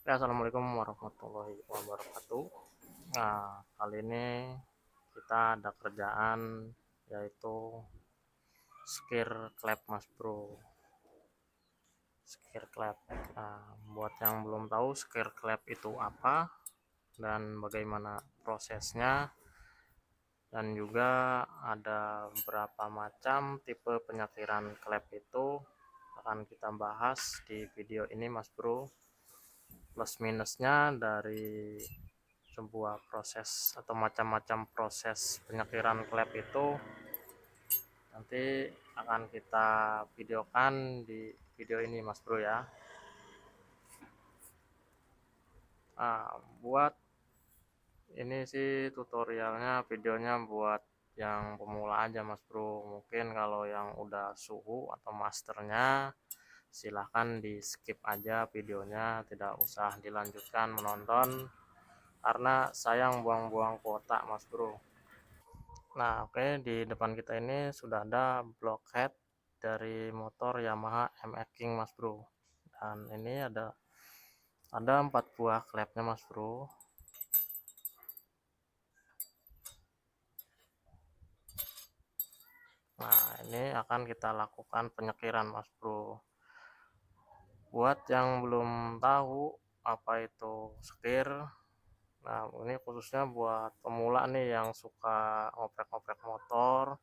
Ya, assalamualaikum warahmatullahi wabarakatuh. Nah, kali ini kita ada kerjaan yaitu skir clap, Mas Bro. Skir clap. Nah, buat yang belum tahu skir clap itu apa dan bagaimana prosesnya, dan juga ada beberapa macam tipe penyakiran clap itu akan kita bahas di video ini, Mas Bro. Plus minusnya dari sebuah proses atau macam-macam proses penyakiran klep itu nanti akan kita videokan di video ini, Mas Bro ya. Buat ini sih tutorialnya, videonya buat yang pemula aja, Mas Bro. Mungkin kalau yang udah suhu atau masternya silahkan di skip aja videonya, tidak usah dilanjutkan menonton karena sayang buang-buang kuota, Mas Bro. Nah, oke, di depan kita ini sudah ada blockhead dari motor Yamaha MX King, Mas Bro. Dan ini ada 4 buah klepnya, Mas Bro. Nah, ini akan kita lakukan penyekiran, Mas Bro. Buat yang belum tahu apa itu sekir, nah ini khususnya buat pemula nih yang suka ngoprek-ngoprek motor,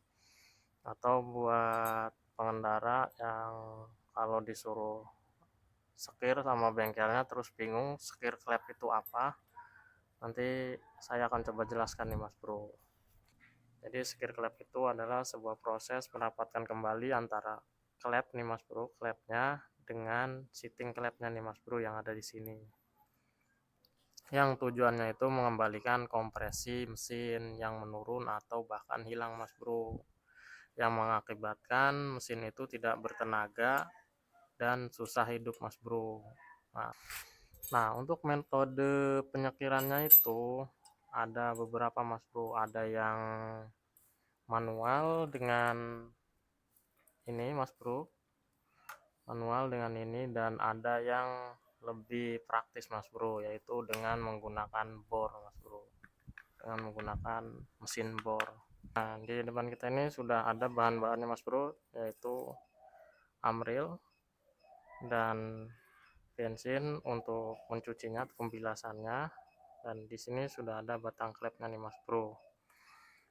atau buat pengendara yang kalau disuruh sekir sama bengkelnya terus bingung sekir klep itu apa. Nanti saya akan coba jelaskan nih, Mas Bro. Jadi sekir klep itu adalah sebuah proses mendapatkan kembali antara klep nih, Mas Bro, klepnya dengan seating klepnya nih, Mas Bro, yang ada di sini. Yang tujuannya itu mengembalikan kompresi mesin yang menurun atau bahkan hilang, Mas Bro, yang mengakibatkan mesin itu tidak bertenaga dan susah hidup, Mas Bro. Nah, untuk metode penyekirannya itu ada beberapa, Mas Bro. Ada yang manual dengan ini, Mas Bro. Manual dengan ini, dan ada yang lebih praktis, Mas Bro, yaitu dengan menggunakan bor, Mas Bro. Dengan menggunakan mesin bor. Nah, di depan kita ini sudah ada bahan-bahannya, Mas Bro, yaitu amril dan bensin untuk mencucinya, pembilasannya, dan di sini sudah ada batang klepnya nih, Mas Bro.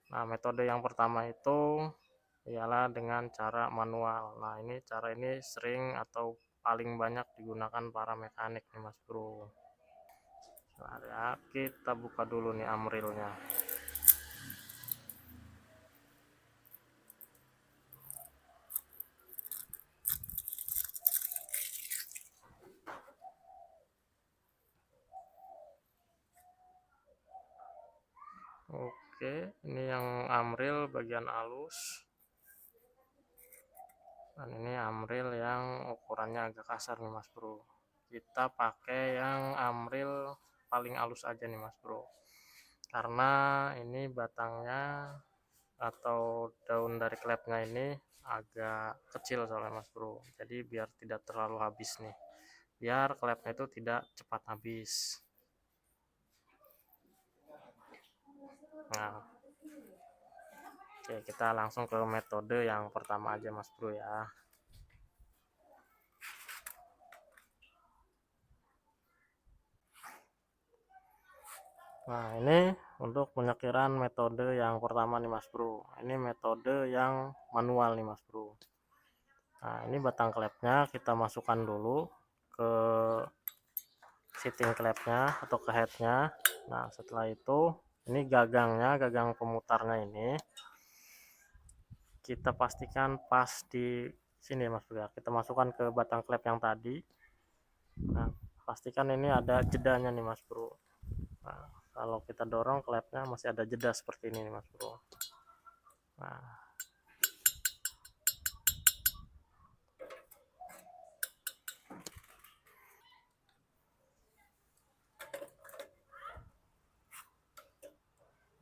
Nah, metode yang pertama itu ialah dengan cara manual. Nah, ini cara ini sering atau paling banyak digunakan para mekanik nih, Mas Bro. Nah, ya, kita buka dulu nih amrilnya. Oke, ini yang amril bagian halus, dan ini amril yang ukurannya agak kasar nih, Mas Bro. Kita pakai yang amril paling halus aja nih, Mas Bro, karena ini batangnya atau daun dari klepnya ini agak kecil soalnya, Mas Bro. Jadi biar tidak terlalu habis nih, biar klepnya itu tidak cepat habis. Nah, oke, kita langsung ke metode yang pertama aja, Mas Bro ya. Nah, ini untuk penyekiran metode yang pertama nih, Mas Bro. Ini metode yang manual nih, Mas Bro. Nah, ini batang klepnya kita masukkan dulu ke seating klepnya atau ke headnya. Nah, setelah itu ini gagangnya, gagang pemutarnya ini kita pastikan pas di sini, Mas Bro. Kita masukkan ke batang klep yang tadi. Nah, pastikan ini ada jedanya nih, Mas Bro. Nah, kalau kita dorong klepnya masih ada jeda seperti ini nih, Mas Bro. Nah,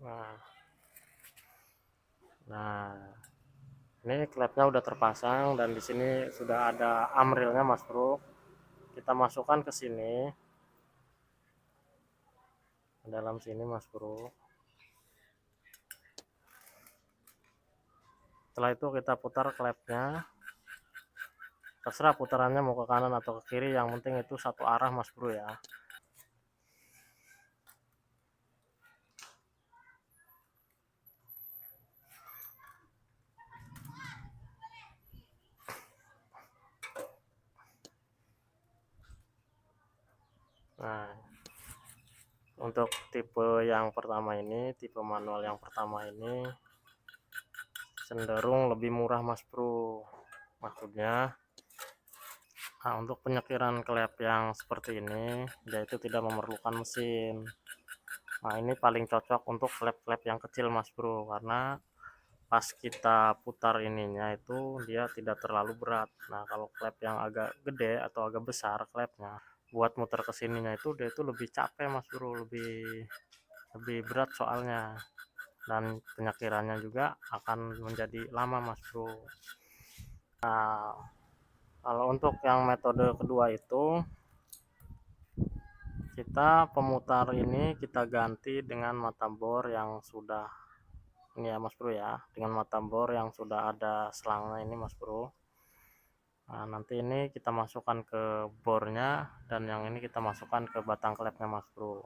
nah, nah, ini klepnya udah terpasang dan di sini sudah ada amrilnya, Mas Bro. Kita masukkan ke sini. dalam sini mas bro. Setelah itu kita putar klepnya, terserah putarannya mau ke kanan atau ke kiri, yang penting itu satu arah mas bro ya. Nah, untuk tipe yang pertama ini, tipe manual yang pertama ini cenderung lebih murah mas bro. Maksudnya, nah untuk penyekiran klep yang seperti ini yaitu tidak memerlukan mesin. Nah ini paling cocok untuk klep-klep yang kecil mas bro, karena pas kita putar ininya itu dia tidak terlalu berat. Nah kalau klep yang agak gede atau agak besar klepnya, buat muter kesininya itu dia itu lebih capek mas bro, lebih lebih berat soalnya, dan penyakirannya juga akan menjadi lama mas bro. Nah kalau untuk yang metode kedua itu, kita pemutar ini kita ganti dengan mata bor yang sudah ini ya mas bro ya, dengan mata bor yang sudah ada selangnya ini mas bro. Nah nanti ini kita masukkan ke bornya, dan yang ini kita masukkan ke batang klepnya mas bro.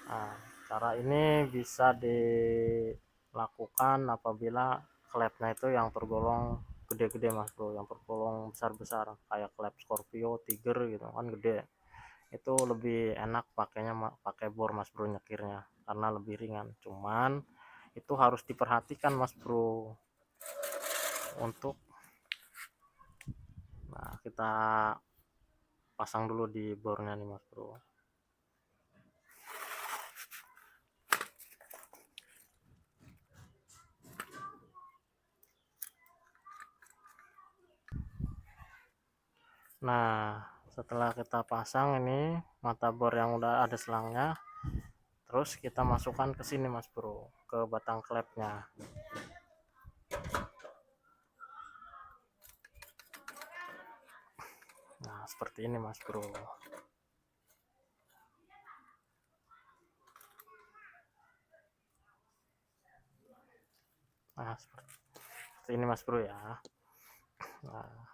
Nah cara ini bisa dilakukan apabila klepnya itu yang tergolong gede-gede mas bro, yang tergolong besar-besar kayak klep Scorpio, Tiger gitu kan gede. Itu lebih enak pakainya pakai bor mas bro nyekirnya, karena lebih ringan. Cuman itu harus diperhatikan mas bro untuk, nah kita pasang dulu di bornya nih mas bro. Nah setelah kita pasang ini mata bor yang udah ada selangnya, terus kita masukkan ke sini mas bro, ke batang klepnya. Nah seperti ini mas bro. Nah seperti ini mas bro ya. Nah,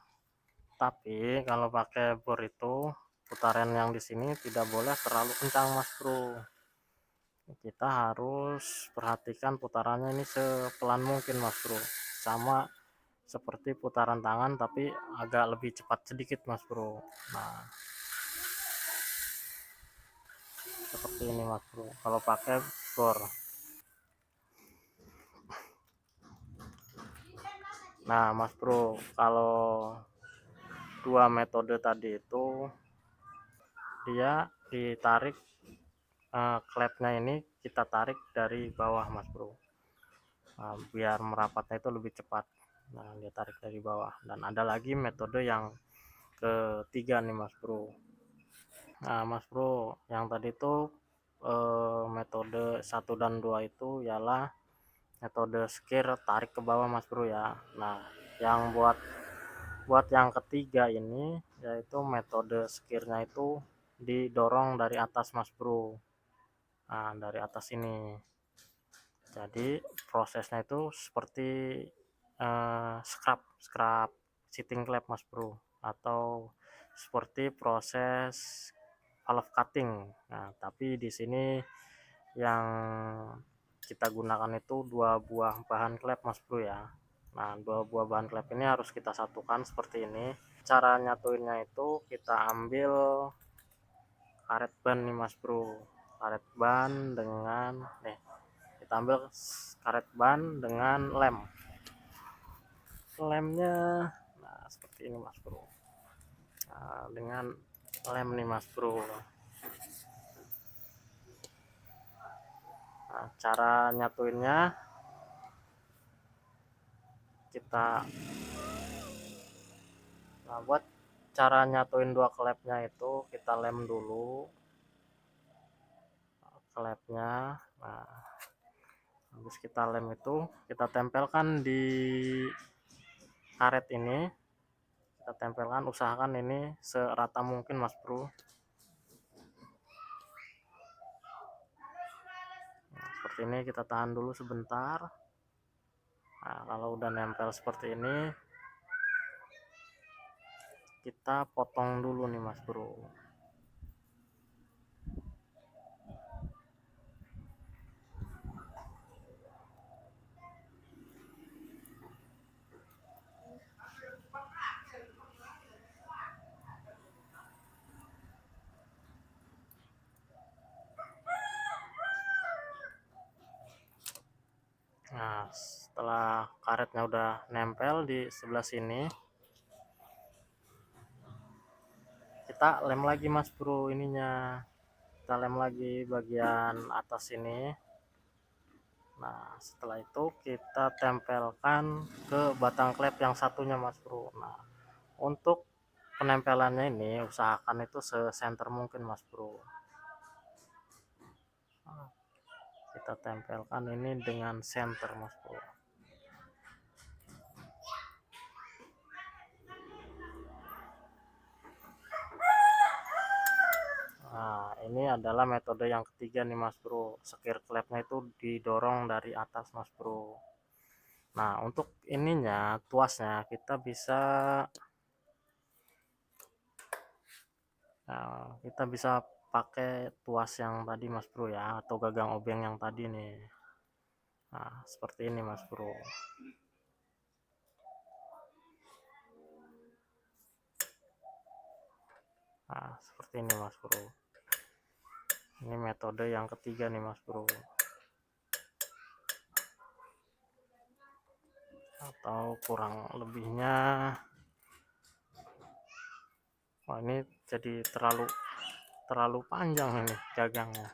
tapi kalau pakai bor itu putaran yang di sini tidak boleh terlalu kencang mas bro. Kita harus perhatikan putarannya ini sepelan mungkin mas bro, sama seperti putaran tangan tapi agak lebih cepat sedikit mas bro. Nah seperti ini mas bro kalau pakai bor. Nah mas bro, kalau dua metode tadi itu dia ditarik, klepnya ini kita tarik dari bawah mas bro. Nah, biar merapatnya itu lebih cepat. Nah dia tarik dari bawah. Dan ada lagi metode yang ketiga nih mas bro. Nah mas bro, yang tadi itu metode 1 dan 2 itu ialah metode skir tarik ke bawah mas bro ya. Nah yang buat yang ketiga ini yaitu metode skirnya itu didorong dari atas mas bro. Nah dari atas ini, jadi prosesnya itu seperti scrub scrub sitting klep mas bro, atau seperti proses valve cutting. Nah tapi di sini yang kita gunakan itu dua buah bahan klep mas bro ya. Nah dua buah bahan klep ini harus kita satukan seperti ini. Cara nyatuinnya itu kita ambil karet ban nih mas bro, karet ban dengan kita ambil karet ban dengan lemnya. Nah seperti ini mas bro. Nah, dengan lem nih mas bro. Nah, cara nyatuinnya kita, nah buat cara nyatuin dua klepnya itu kita lem dulu klepnya. Nah habis kita lem itu kita tempelkan di karet ini, kita tempelkan, usahakan ini serata mungkin mas bro. seperti ini, kita tahan dulu sebentar. Nah, kalau udah nempel seperti ini, kita potong dulu nih Mas Bro. Nah, setelah karetnya udah nempel di sebelah sini, kita lem lagi Mas Bro ininya. Kita lem lagi bagian atas ini. Nah, setelah itu kita tempelkan ke batang klep yang satunya Mas Bro. Nah, untuk penempelannya ini usahakan itu sesenter mungkin Mas Bro. Nah, kita tempelkan ini dengan center Mas Bro. Nah, ini adalah metode yang ketiga nih Mas Bro. Sekir klepnya itu didorong dari atas Mas Bro. Nah, untuk ininya, tuasnya kita bisa pakai tuas yang tadi Mas Bro ya, atau gagang obeng yang tadi nih. Nah, seperti ini Mas Bro. Nah, seperti ini Mas Bro. Ini metode yang ketiga nih Mas Bro. Atau kurang lebihnya, wah ini jadi terlalu panjang ini gagangnya.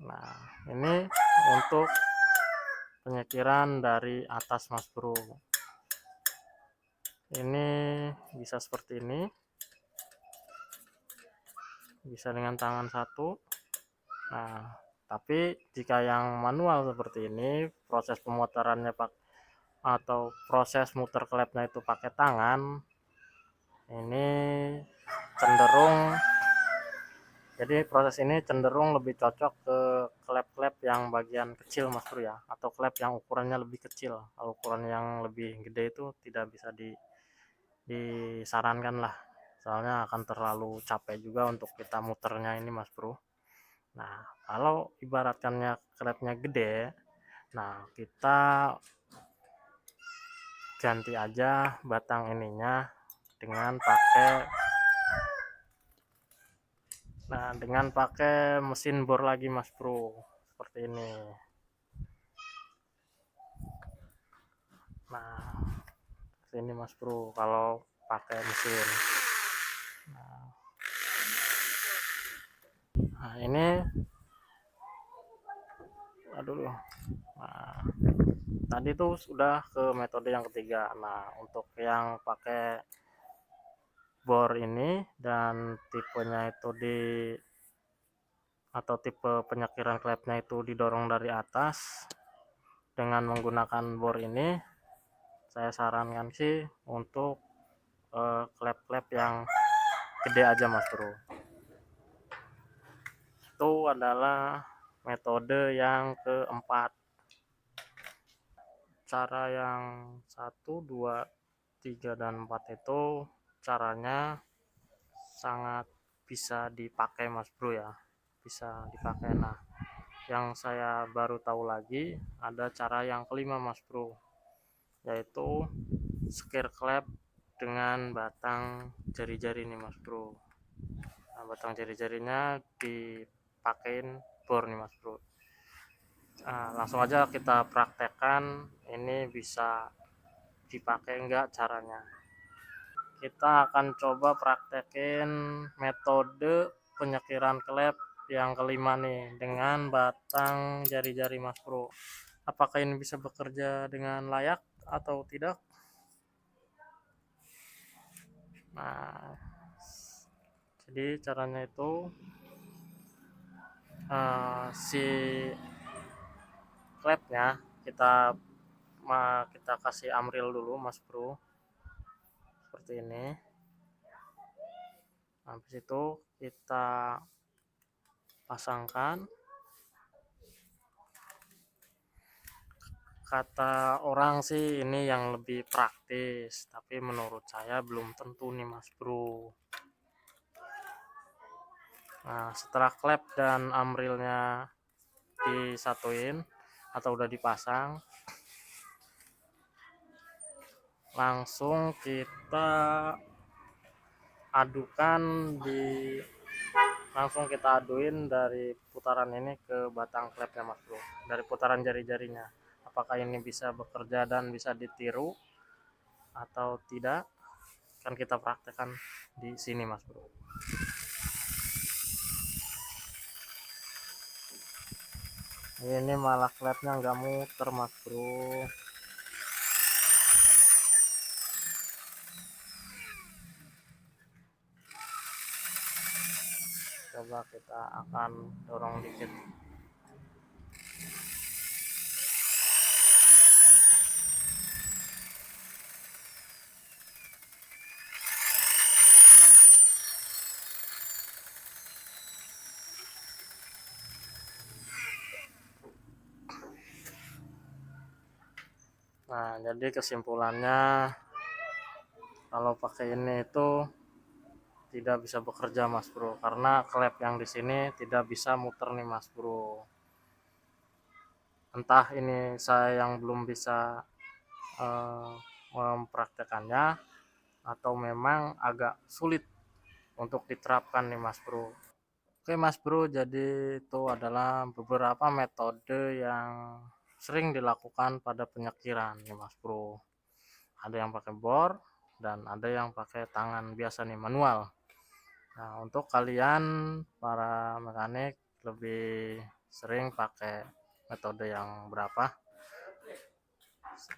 Nah, ini untuk penyekiran dari atas Mas Bro. Ini bisa seperti ini, bisa dengan tangan satu. Nah, tapi jika yang manual seperti ini, proses pemutarannya atau proses muter klepnya itu pakai tangan, ini cenderung, jadi proses ini cenderung lebih cocok ke klep-klep yang bagian kecil Mas Bro ya, atau klep yang ukurannya lebih kecil. Kalau ukuran yang lebih gede itu tidak bisa disarankan lah, soalnya akan terlalu capek juga untuk kita muternya ini Mas Bro. Nah, kalau ibaratkannya klepnya gede, nah kita ganti aja batang ininya dengan pakai mesin bor lagi Mas Bro, seperti ini. Nah, seperti ini Mas Bro kalau pakai mesin. Nah, ini aduh. Nah, tadi tuh sudah ke metode yang ketiga. Nah, untuk yang pakai bor ini dan tipenya itu atau tipe penyekiran klepnya itu didorong dari atas dengan menggunakan bor ini, saya sarankan sih untuk klep-klep yang gede aja Mas Bro. Itu adalah metode yang keempat. Cara yang 1, 2, 3, dan 4 itu caranya sangat bisa dipakai Mas Bro ya, bisa dipakai. Nah, yang saya baru tahu lagi ada cara yang kelima Mas Bro, yaitu skir klep dengan batang jari-jari nih Mas Bro. Nah, batang jari-jarinya dipakein bor nih Mas Bro. Nah, langsung aja kita praktekkan ini bisa dipakai enggak caranya. Kita akan coba praktekin metode penyekiran klep yang kelima nih dengan batang jari-jari Mas Bro. Apakah ini bisa bekerja dengan layak atau tidak? Nah, jadi caranya itu si klepnya kita kasih amril dulu Mas Bro, seperti ini. Habis itu kita pasangkan. Kata orang sih ini yang lebih praktis, tapi menurut saya belum tentu nih Mas Bro. Nah, setelah klep dan amrilnya disatuin atau udah dipasang, langsung kita adukan langsung kita aduin dari putaran ini ke batang klepnya Mas Bro, dari putaran jari-jarinya. Apakah ini bisa bekerja dan bisa ditiru atau tidak, kan kita praktekkan di sini Mas Bro. Ini malah klepnya nggak muter Mas Bro. Coba kita akan dorong dikit. Nah, jadi kesimpulannya kalau pakai ini itu tidak bisa bekerja Mas Bro, karena klep yang di sini tidak bisa muter nih Mas Bro. Entah ini saya yang belum bisa mempraktekannya atau memang agak sulit untuk diterapkan nih Mas Bro. Oke Mas Bro, jadi itu adalah beberapa metode yang sering dilakukan pada penyekiran nih Mas Bro. Ada yang pakai bor dan ada yang pakai tangan biasa nih, manual. Nah, untuk kalian para mekanik lebih sering pakai metode yang berapa?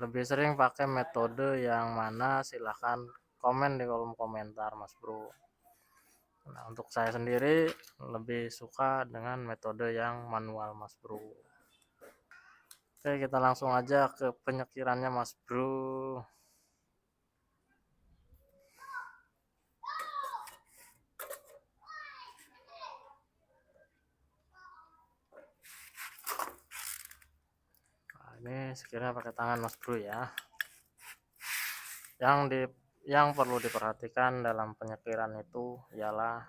Lebih sering pakai metode yang mana? Silahkan komen di kolom komentar Mas Bro. Nah, untuk saya sendiri lebih suka dengan metode yang manual Mas Bro. Oke, kita langsung aja ke penyekirannya Mas Bro. Nah, ini sekiranya pakai tangan Mas Bro ya. Yang perlu diperhatikan dalam penyekiran itu ialah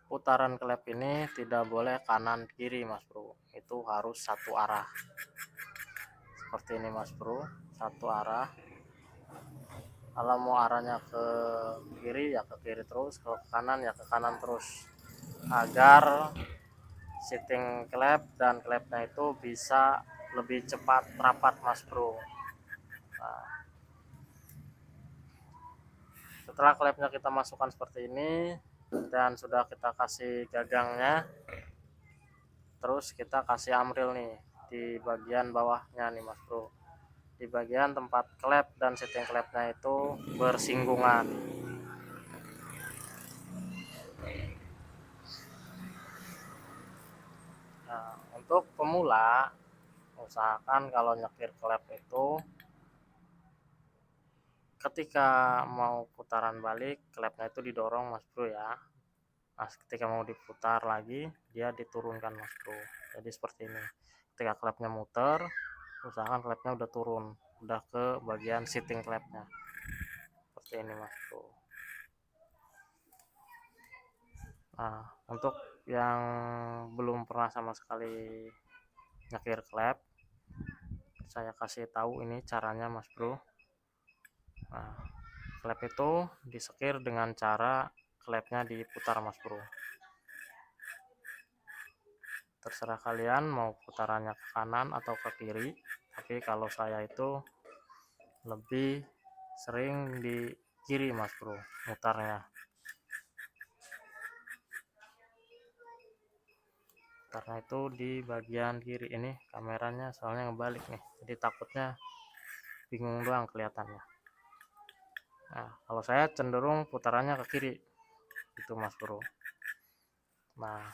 putaran klep ini tidak boleh kanan kiri Mas Bro, itu harus satu arah seperti ini Mas Bro, satu arah. Kalau mau arahnya ke kiri ya ke kiri terus, kalau ke kanan ya ke kanan terus, agar shifting klep dan klepnya itu bisa lebih cepat rapat Mas Bro. Nah, setelah klepnya kita masukkan seperti ini dan sudah kita kasih gagangnya, terus kita kasih amril nih di bagian bawahnya nih Mas Bro, di bagian tempat klep dan setting klepnya itu bersinggungan. Nah, untuk pemula usahakan kalau nyekir klep itu ketika mau putaran balik klepnya itu didorong Mas Bro ya. Nah, ketika mau diputar lagi dia diturunkan Mas Bro, jadi seperti ini. Ketika klepnya muter usahakan klepnya udah turun, udah ke bagian sitting klepnya seperti ini Mas Bro. Nah, untuk yang belum pernah sama sekali nyekir klep, saya kasih tahu ini caranya Mas Bro. Nah, klep itu disekir dengan cara klepnya diputar Mas Bro. Terserah kalian mau putarannya ke kanan atau ke kiri, tapi kalau saya itu lebih sering di kiri Mas Bro mutarnya. Karena itu di bagian kiri ini kameranya soalnya ngebalik nih, jadi takutnya bingung doang kelihatannya. Nah, kalau saya cenderung putarannya ke kiri itu Mas Bro. Nah,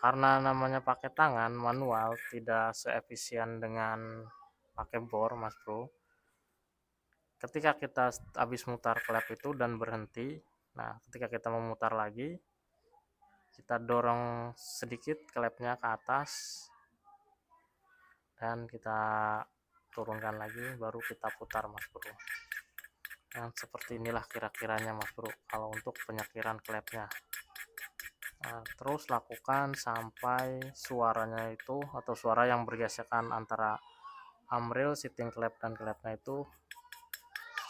karena namanya pakai tangan manual tidak seefisien dengan pakai bor Mas Bro. Ketika kita habis mutar klep itu dan berhenti, nah ketika kita memutar lagi kita dorong sedikit klepnya ke atas dan kita turunkan lagi, baru kita putar Mas Bro. Nah, seperti inilah kira-kiranya Mas Bro kalau untuk penyekiran klepnya. Nah, terus lakukan sampai suaranya itu, atau suara yang bergesekan antara amril, seating klep dan klepnya itu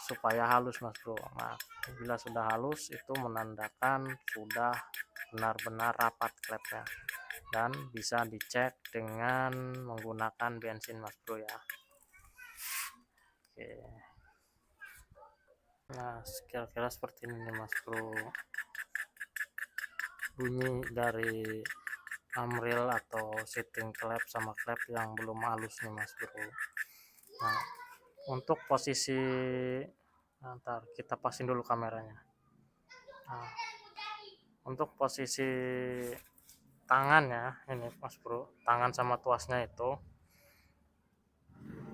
supaya halus Mas Bro. Nah, bila sudah halus itu menandakan sudah benar-benar rapat klepnya dan bisa dicek dengan menggunakan bensin Mas Bro ya. Oke. Nah, kira-kira seperti ini nih Mas Bro bunyi dari amril atau seating klep sama klep yang belum halus nih Mas Bro. Nah, untuk posisi, ntar kita pasin dulu kameranya. Nah, untuk posisi tangannya ini Mas Bro, tangan sama tuasnya itu,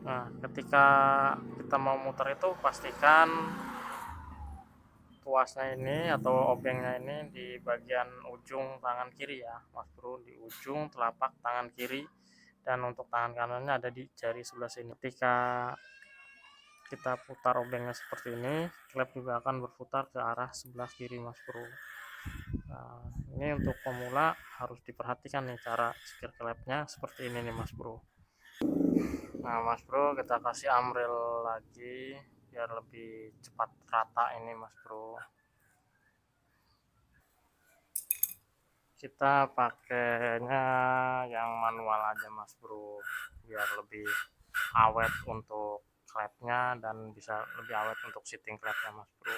nah ketika kita mau muter itu pastikan tuasnya ini atau obengnya ini di bagian ujung tangan kiri ya Mas Bro, di ujung telapak tangan kiri, dan untuk tangan kanannya ada di jari sebelah sini. Ketika kita putar obengnya seperti ini, klep juga akan berputar ke arah sebelah kiri Mas Bro. Nah, ini untuk pemula harus diperhatikan nih cara sekir klepnya seperti ini nih Mas Bro. Nah Mas Bro, kita kasih amril lagi biar lebih cepat rata ini Mas Bro. Kita pakainya yang manual aja Mas Bro biar lebih awet untuk klepnya dan bisa lebih awet untuk seating klepnya Mas Bro.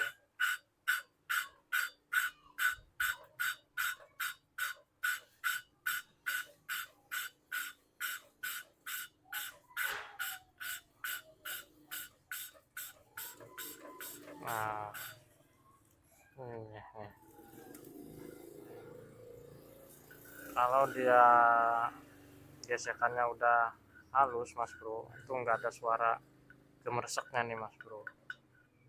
Nah ini nih, kalau dia gesekannya udah halus Mas Bro, itu enggak ada suara gemerseknya nih Mas Bro,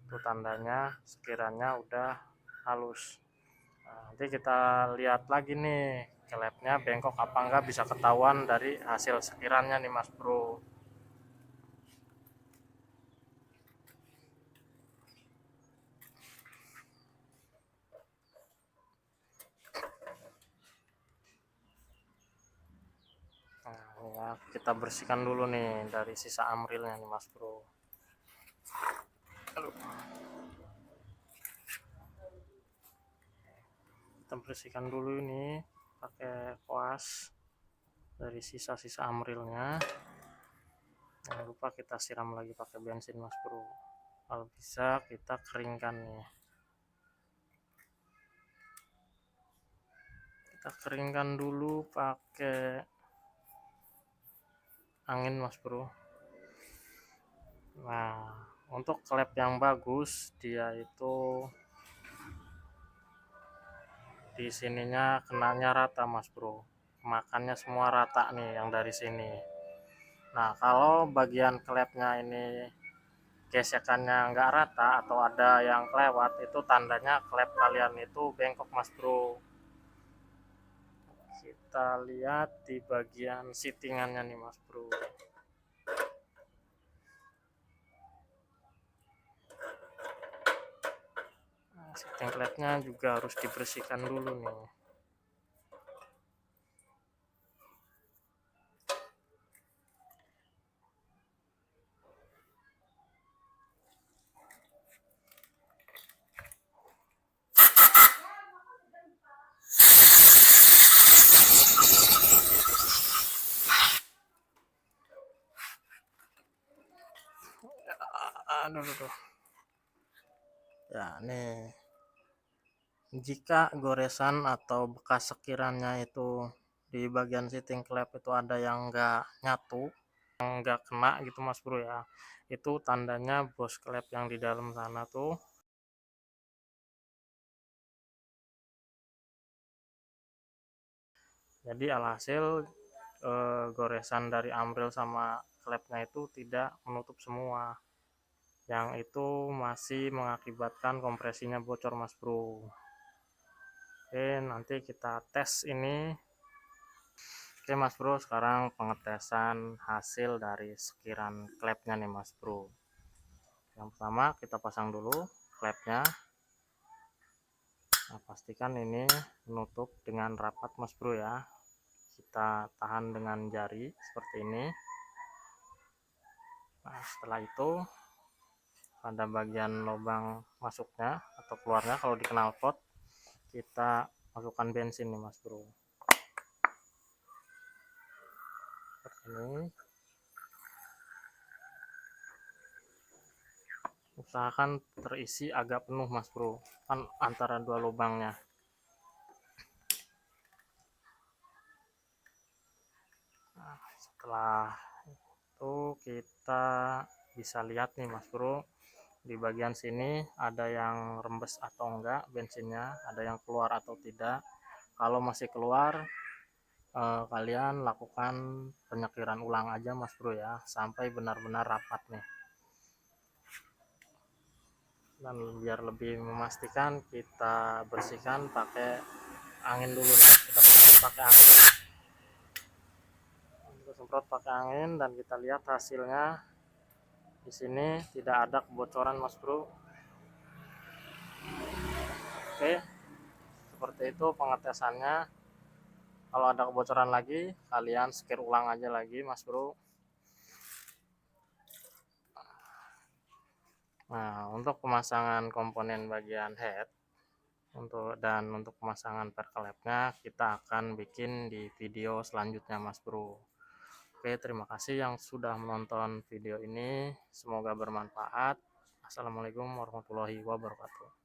itu tandanya sekiranya udah halus. Nah, nanti kita lihat lagi nih klepnya bengkok apa enggak, bisa ketahuan dari hasil sekirannya nih Mas Bro. Nah ya, kita bersihkan dulu nih dari sisa amrilnya nih Mas Bro. Aduh. Kita bersihkan dulu ini pakai koas dari sisa-sisa amrilnya. Jangan lupa kita siram lagi pakai bensin Mas Bro. Kalau bisa kita keringkan nih. Kita keringkan dulu pakai angin Mas Bro. Nah, untuk klep yang bagus dia itu di sininya kenanya rata Mas Bro, makannya semua rata nih yang dari sini. Nah kalau bagian klepnya ini gesekannya nggak rata atau ada yang kelewat, itu tandanya klep kalian itu bengkok Mas Bro. Kita lihat di bagian seatingannya nih Mas Bro. Nah, seating klepnya juga harus dibersihkan dulu nih. Aduh. Ya nih, jika goresan atau bekas sekirannya itu di bagian seating klep itu ada yang enggak nyatu, yang enggak kena gitu Mas Bro ya, itu tandanya bos klep yang di dalam sana tuh jadi alhasil goresan dari amril sama klepnya itu tidak menutup semua, yang itu masih mengakibatkan kompresinya bocor Mas Bro. Oke, nanti kita tes ini. Oke Mas Bro, sekarang pengetesan hasil dari sekiran klepnya nih Mas Bro. Yang pertama kita pasang dulu klepnya. Nah, pastikan ini menutup dengan rapat Mas Bro ya. Kita tahan dengan jari seperti ini. Nah, setelah itu pada bagian lubang masuknya atau keluarnya kalau di knalpot kita masukkan bensin nih Mas Bro. Seperti ini. Usahakan terisi agak penuh Mas Bro, kan antara dua lubangnya. Nah, setelah itu kita bisa lihat nih Mas Bro, di bagian sini ada yang rembes atau enggak bensinnya, ada yang keluar atau tidak. Kalau masih keluar, kalian lakukan penyekiran ulang aja Mas Bro ya, sampai benar-benar rapat nih. Dan biar lebih memastikan, kita bersihkan pakai angin dulu nih. Kita semprot pakai angin. Kita semprot pakai angin dan kita lihat hasilnya. Di sini tidak ada kebocoran Mas Bro. Oke, seperti itu pengetesannya. Kalau ada kebocoran lagi, kalian skir ulang aja lagi Mas Bro. Nah, untuk pemasangan komponen bagian head untuk pemasangan perkelepnya kita akan bikin di video selanjutnya Mas Bro. Oke, terima kasih yang sudah menonton video ini. Semoga bermanfaat. Assalamualaikum warahmatullahi wabarakatuh.